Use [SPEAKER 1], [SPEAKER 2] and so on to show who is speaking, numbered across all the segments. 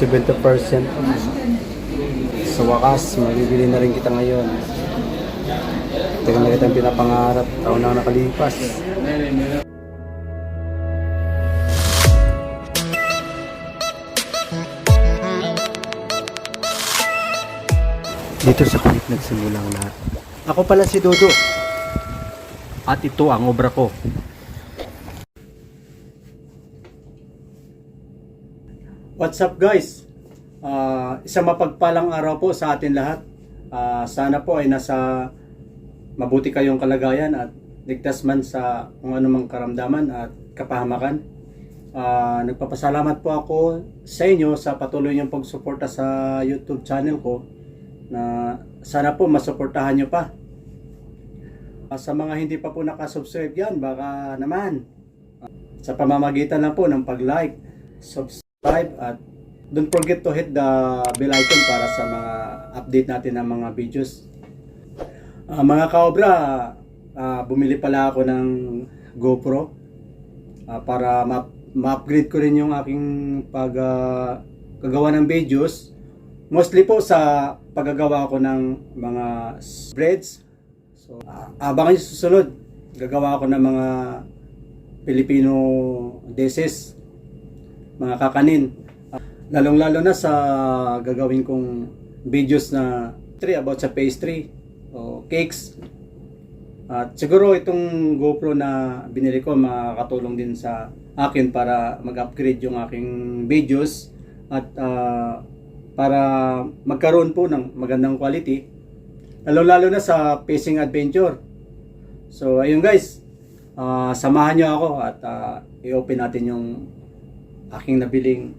[SPEAKER 1] 70%. Sa wakas, mabibili na rin kita ngayon. Ito na kitang pinapangarap, taon na nakalipas. Dito sa Kuwait nagsimula ang lahat. Ako pala si Dodo. At ito ang obra ko. What's up guys? Isang mapagpalang araw po sa atin lahat. Sana po ay nasa mabuti kayong kalagayan at ligtas man sa kung anumang karamdaman at kapahamakan. Nagpapasalamat po ako sa inyo sa patuloy niyong pagsuporta sa YouTube channel ko, na sana po masuportahan nyo pa. Sa mga hindi pa po nakasubscribe yan, baka naman sa pamamagitan lang po ng pag-like, subscribe, at don't forget to hit the bell icon para sa mga update natin ng mga videos. Mga kaobra, bumili pala ako ng GoPro para ma-upgrade ko rin yung aking paggawa ng videos. Mostly po sa paggagawa ko ng mga breads. So, abangan nyo susunod. Gagawa ako ng mga Filipino dishes, mga kakanin. Lalong-lalo na sa gagawin kong videos na about sa pastry o cakes. At siguro itong GoPro na binili ko makakatulong din sa akin para mag-upgrade yung aking videos at para magkaroon po ng magandang quality, lalo na sa fishing adventure. So ayun guys, samahan nyo ako at i-open natin yung aking nabiling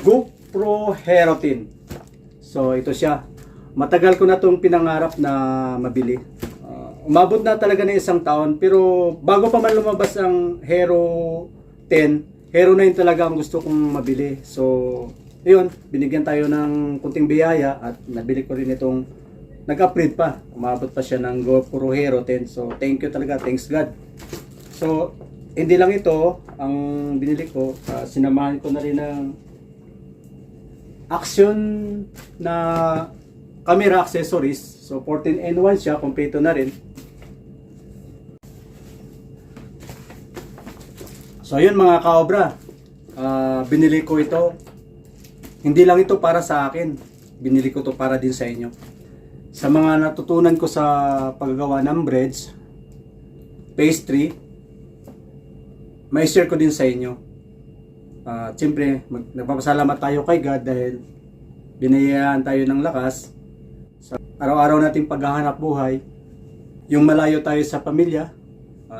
[SPEAKER 1] GoPro Hero 10. So ito siya, matagal ko na itong pinangarap na mabili. Umabot na talaga ng isang taon, pero bago pa man lumabas ang Hero 10, Hero 9 talaga ang gusto kong mabili. So, yun, binigyan tayo ng kunting biyaya at nabili ko rin itong, nag-upgrade pa. Umabot pa siya ng GoPro Hero 10. So, thank you talaga, thanks God. So, hindi lang ito ang binili ko. Sinamahan ko na rin ng Action na camera accessories. So, 14-in-1 siya, kompleto na rin. So ayun mga kaobra, binili ko ito. Hindi lang ito para sa akin, binili ko ito para din sa inyo. Sa mga natutunan ko sa paggagawa ng breads, pastry, may share ko din sa inyo. Siyempre, nagpapasalamat tayo kay God dahil binayaan tayo ng lakas sa araw-araw nating paghahanap buhay. Yung malayo tayo sa pamilya,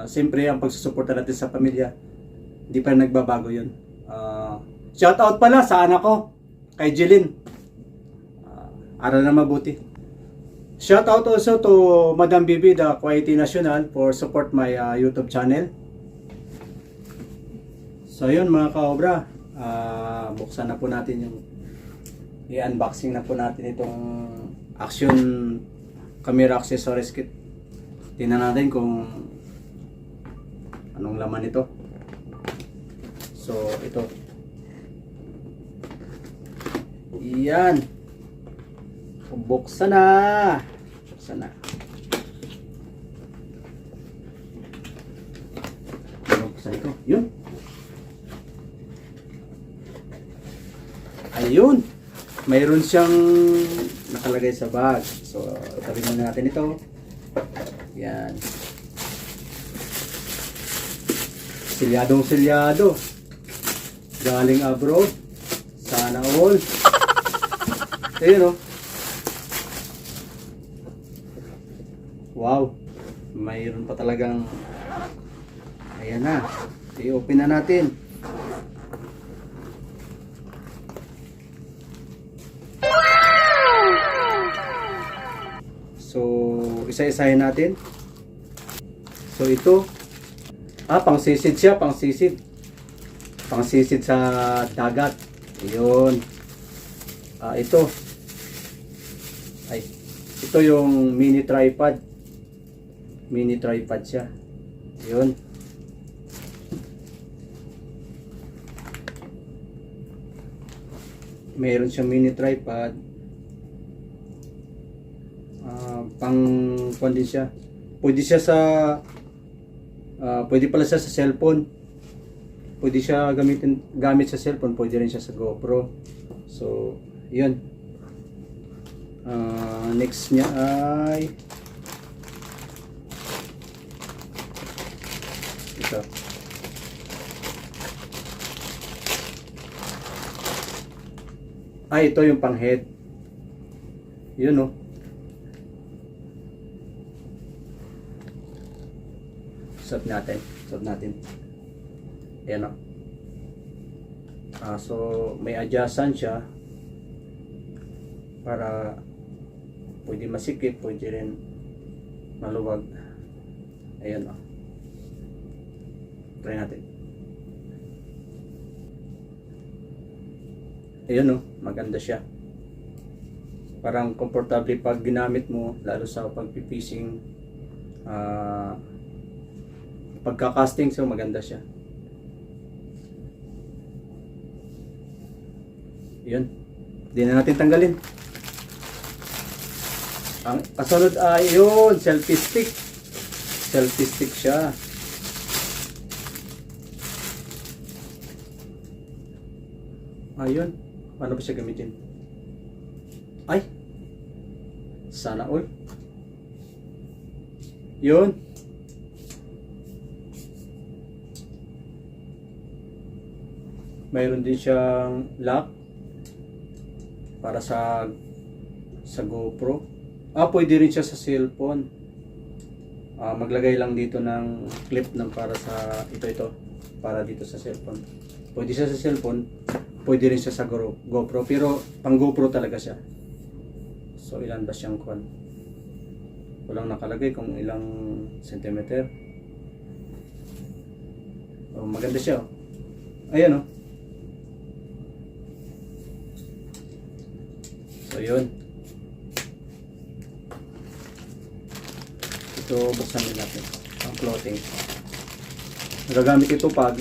[SPEAKER 1] siyempre ang pagsusuporta natin sa pamilya, hindi pa nagbabago yun. Shout out pala sa anak ko, kay Jeline. Aral na mabuti. Shout out also to Madam Bibi, the Kuwaiti National, for support my YouTube channel. So yun mga kaobra, buksan na po natin yung i-unboxing na po natin itong Action Camera Accessories Kit. Tingnan natin kung anong laman ito. So, ito. Iyan. Buksan na. Buksan na. Buksan ito. Yun. Ayun. Mayroon siyang nakalagay sa bag. So, tabi muna natin ito. Yan. Silyadong-silyado. Galing abroad. Sana all. Ayun o. Wow. Mayroon pa talagang. Ayan na. I-open na natin. So, isa-isahin natin. So, ito. Pang-sisid siya. Pang-sisid. Pang-sisid sa dagat. Ayun. Ito. Ito yung mini tripod. Mini tripod siya. Ayun. Mayroon siyang mini tripod. Pang kuwan din siya. Pwede siya sa pwede pala siya sa cellphone. Pwede siya gamit sa cellphone, pwede rin siya sa GoPro. So, 'yun. Next niya ay ito. Ito yung pang head. Yun, oh. Suot natin. Ayan, oh. So may adjustan siya para pwede masikip, pwede rin maluwag. Ayan, oh. Try natin. Ayan, oh, maganda siya. Parang komportable pag ginamit mo, lalo sa pagpipishing, pagka-casting, so maganda siya. Yun. Hindi na natin tanggalin. Ang kasunod ay yun, selfie stick. Selfie stick siya. Ayun. Paano ba siya gamitin? Ay! Sana all. Yun. Mayroon din siyang lock para sa GoPro. Pwede rin siya sa cellphone. Maglagay lang dito ng clip ng para sa ito para dito sa cellphone. Pwede siya sa cellphone, pwede rin siya sa GoPro, pero pang GoPro talaga siya. So ilan ba siyang kwan? Walang nakalagay kung ilang centimeter. Maganda siya, oh. Ayan, oh. So yun. Ito buksan din natin ang clothing. Nagagamit ito pag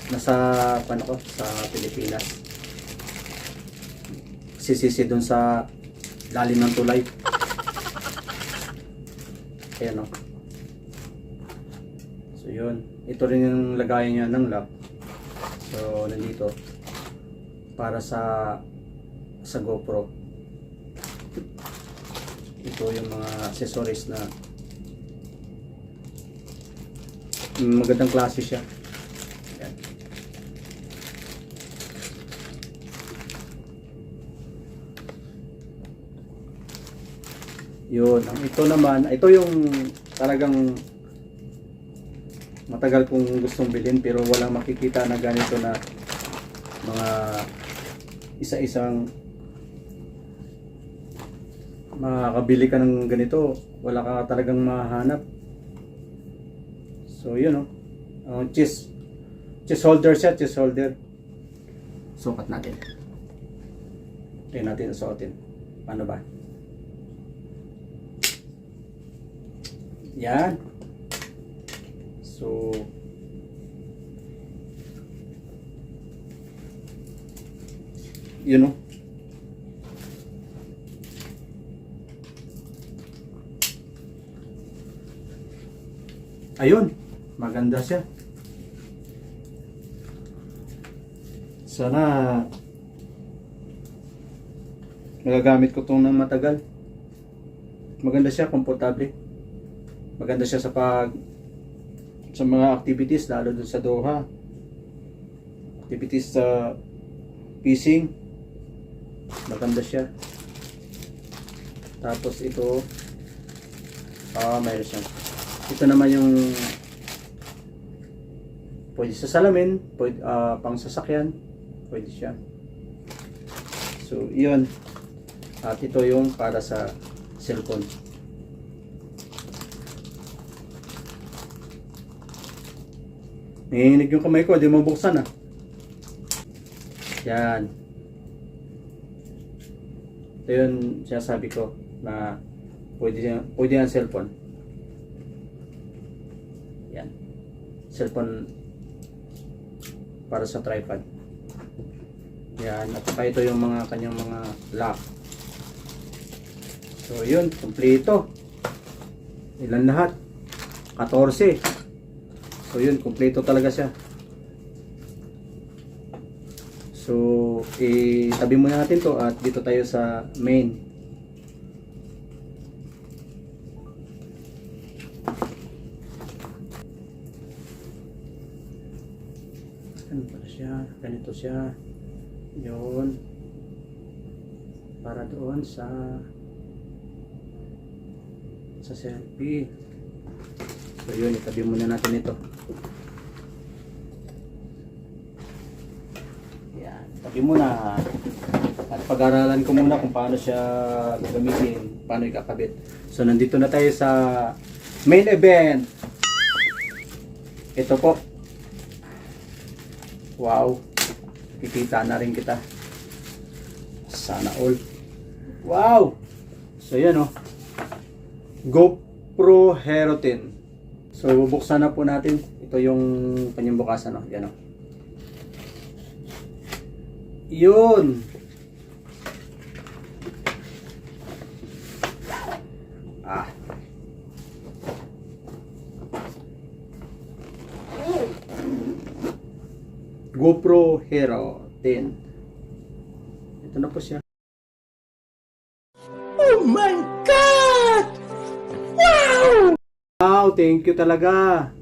[SPEAKER 1] nasa sa Pilipinas. Sisisi doon sa lalim ng tulay. Ayan, oh. So yun. Ito rin yung lagayan niya ng lock. So nandito para sa GoPro. Ito yung mga accessories na magandang klase siya. Ayan. Yun. Ito naman, ito yung talagang matagal kong gustong bilhin pero walang makikita na ganito na mga isa-isang makakabili ka ng ganito, wala ka talagang mahanap. So yun, oh. Chest holder siya, chest holder. Sukat natin. Tingnan natin suotin. Paano ba? Yan. So yun, oh. Ayun, maganda siya. Sana nagagamit ko itong ng matagal. Maganda siya, komportable. Maganda siya sa mga activities, lalo dun sa Doha. Activities sa fishing. Maganda siya. Tapos ito, mayroon siya. Ito naman yung pwede sa salamin, pwede, pang sasakyan, pwede siya. So, yun. At ito yung para sa cellphone. Nanginig yung kamay ko, di mo buksan, ah. Yan. Ito yun sinasabi ko na pwede yung cellphone. Yan. Cellphone para sa tripod. Yan, at saka ito yung mga kanyang mga lock. So yun, kumpleto. Ilan lahat? 14. So yun, kumpleto talaga siya. So, itabi muna natin to at dito tayo sa main. Ano pala siya? Ganito siya. Yun. Para doon sa selfie. So yun, itabi muna natin ito. Yan, itabi muna. At pag-aralan ko muna kung paano siya gagamitin, paano ikakabit. So nandito na tayo sa main event. Ito po. Wow. Kikita na rin kita. Sana all. Wow. So yan oh. GoPro Hero 10. So bubuksan na po natin. Ito yung kanyang bukasan oh. Yan oh. Yun. Ah. GoPro Hero 10. Ito na po siya. Oh my God! Wow! Wow, thank you talaga.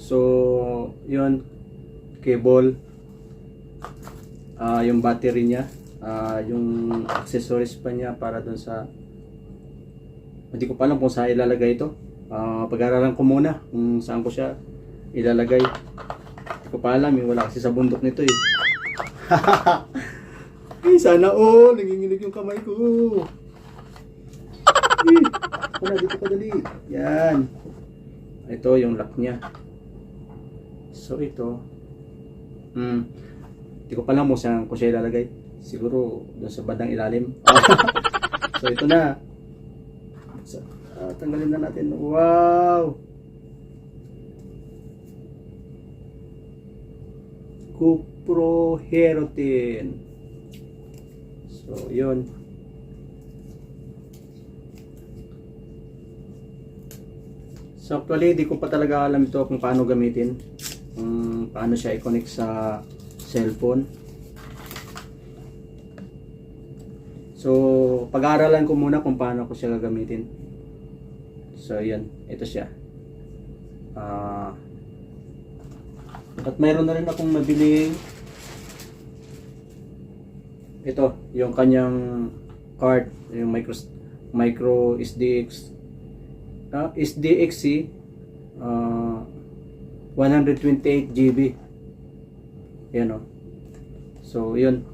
[SPEAKER 1] So, yun, cable, yung battery niya, yung accessories pa niya para dun sa, hindi ko pa alam kung saan ilalagay ito. Pag-aralan ko muna kung saan ko siya ilalagay. Hindi ko pa alam, wala kasi sa bundok nito eh. Eh, sana all, nanginginig yung kamay ko. Eh, wala, dito pa dali. Yan. Ito yung lock niya. So ito, hindi ko pa alam kung saan ko siya ilalagay. Siguro doon sa bandang ilalim. So ito na. So, tanggalin na natin. Wow! GoPro Hero 10. So yun. So actually, di ko pa talaga alam ito kung paano gamitin. Paano siya i-connect sa cellphone. So, pag-aaralan ko muna kung paano ko siya gagamitin. So, yan. Ito siya. At mayroon na rin akong nabiling ito, yung kanyang card, yung micro SDX. SDXC 128 GB. Yan o. So yun,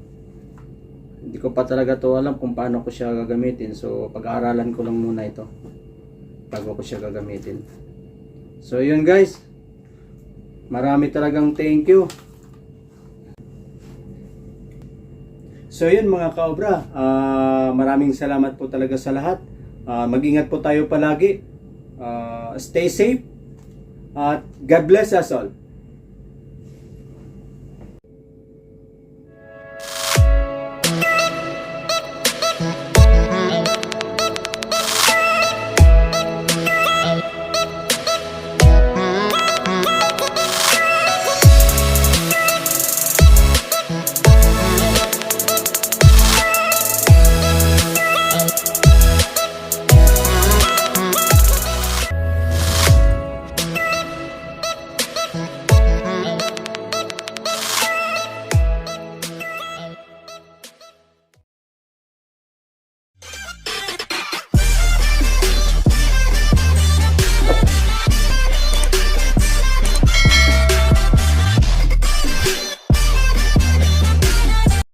[SPEAKER 1] hindi ko pa talaga to alam kung paano ko siya gagamitin. So pag-aaralan ko lang muna ito bago ko siya gagamitin. So yun guys, marami talagang thank you. So yun mga kaobra, maraming salamat po talaga sa lahat. Mag-ingat po tayo palagi. Stay safe at God bless us all.